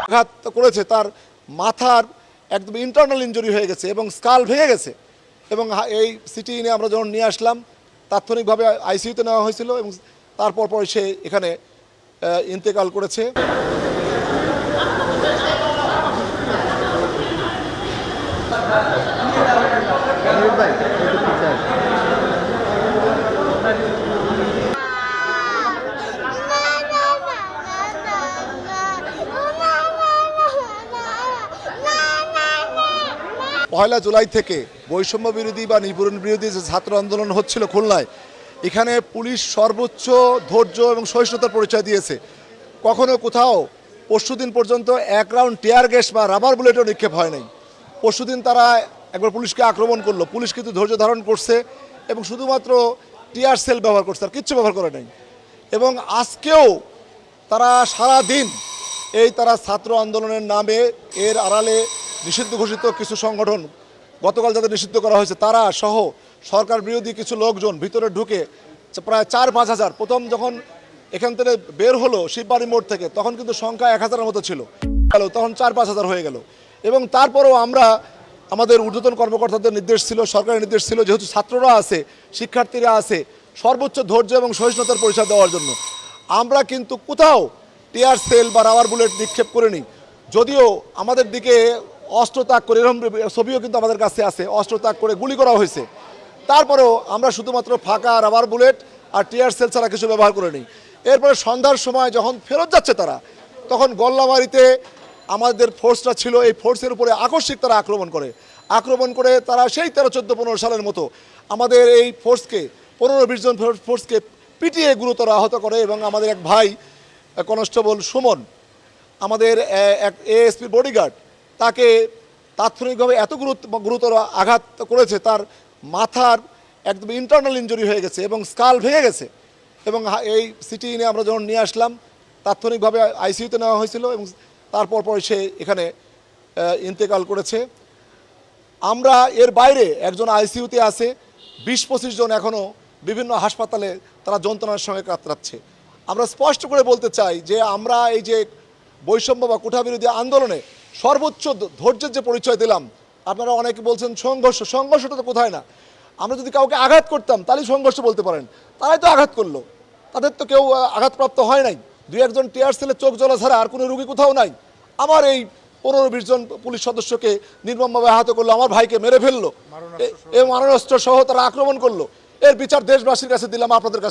আঘাত করেছে, তার মাথার একদম ইন্টারনাল ইনজুরি হয়ে গেছে এবং স্কাল ভেঙে গেছে। এবং এই সিটি নিয়ে আমরা যখন নিয়ে আসলাম, তাৎক্ষণিকভাবে আইসিইউতে নেওয়া হয়েছিল এবং তারপর পরে সে এখানে ইন্তেকাল করেছে। পয়লা জুলাই থেকে বৈষম্য বিরোধী বা নিপীড়ন বিরোধী যে ছাত্র আন্দোলন হচ্ছিল খুলনায়, এখানে পুলিশ সর্বোচ্চ ধৈর্য এবং সহিষ্ণুতার পরিচয় দিয়েছে। কখনো কোথাও পরশুদিন পর্যন্ত এক রাউন্ড টিয়ার গ্যাস বা রাবার বুলেটও নিক্ষেপ হয় নাই। পরশুদিন তারা একবার পুলিশকে আক্রমণ করলো, পুলিশ কিন্তু ধৈর্য ধারণ করছে এবং শুধুমাত্র টিয়ার সেল ব্যবহার করছে, আর কিচ্ছু ব্যবহার করে নাই। এবং আজকেও তারা সারা দিন তারা ছাত্র আন্দোলনের নামে এর আড়ালে নিষিদ্ধ ঘোষিত কিছু সংগঠন, গতকাল যাদের নিষিদ্ধ করা হয়েছে, তারা সহ সরকার বিরোধী কিছু লোকজন ভিতরে ঢুকে প্রায় 4-5 হাজার, প্রথম যখন এখান থেকে বের হলো শিববাড়ি মোড় থেকে, তখন কিন্তু সংখ্যা 1000-এর মতো ছিল, তখন 4-5 হাজার হয়ে গেল। এবং তারপরেও আমরা, আমাদের ঊর্ধ্বতন কর্মকর্তাদের নির্দেশ ছিল, সরকারের নির্দেশ ছিল, যেহেতু ছাত্ররা আছে, শিক্ষার্থীরা আছে, সর্বোচ্চ ধৈর্য এবং সহিষ্ণুতার পরিচয় দেওয়ার জন্য আমরা কিন্তু কোথাও টিয়ার সেল বা রাবার বুলেট নিক্ষেপ করিনি। যদিও আমাদের দিকে অস্ত্র তাক করে, এরকম ছবিও কিন্তু আমাদের কাছে আছে, অস্ত্র তাক করে গুলি করা হয়েছে, তারপরেও আমরা শুধুমাত্র ফাঁকা রাবার বুলেট আর টিয়ার সেল ছাড়া কিছু ব্যবহার করিনি। এরপরে সন্ধ্যার সময় যখন ফেরত যাচ্ছে তারা, তখন গল্লামারিতে আমাদের ফোর্সটা ছিল, এই ফোর্সের উপরে আকস্মিক তারা আক্রমণ করে তারা সেই 13-14-15 সালের মতো আমাদের এই ফোর্সকে, 15-20 জন ফোর্সকে পিটিয়ে গুরুতর আহত করে। এবং আমাদের এক ভাই কনস্টেবল সুমন, আমাদের এক এএসপি বডিগার্ড, তাকে তাৎক্ষণিকভাবে এত গুরুতর আঘাত করেছে, তার মাথার একদম ইন্টারনাল ইনজুরি হয়ে গেছে এবং স্কাল ভেঙে গেছে। এবং এই সিটি নিয়ে আমরা যখন নিয়ে আসলাম, তাৎক্ষণিকভাবে আইসিইউতে নেওয়া হয়েছিল এবং তারপর পরে সে এখানে ইন্তেকাল করেছে। আমরা এর বাইরে একজন আইসিইউতে আছে, 20-25 জন এখনও বিভিন্ন হাসপাতালে তারা যন্ত্রণার সঙ্গে কাতরাচ্ছে। আমরা স্পষ্ট করে বলতে চাই যে আমরা এই যে বৈষম্য বা কোঠাবিরোধী আন্দোলনে সর্বোচ্চ ধৈর্যের যে পরিচয় দিলাম, আপনারা অনেকে বলছেন সংঘর্ষটা তো কোথায় না, আমরা যদি কাউকে আঘাত করতাম তাহলে সংঘর্ষ বলতে পারেন, তারাই তো আঘাত করলো, তাদের তো কেউ আঘাতপ্রাপ্ত হয় নাই। 2-1 জন টিয়ার সেলে চোখ জ্বলা ছাড়া আর কোনো রুগী কোথাও নাই। আমার এই 15-20 জন পুলিশ সদস্যকে নির্মমভাবে আহত করলো, আমার ভাইকে মেরে ফেললো, এই মারণাস্ত্র সহ তারা আক্রমণ করলো। এর বিচার দেশবাসীর কাছে দিলাম, আপনাদের কাছে।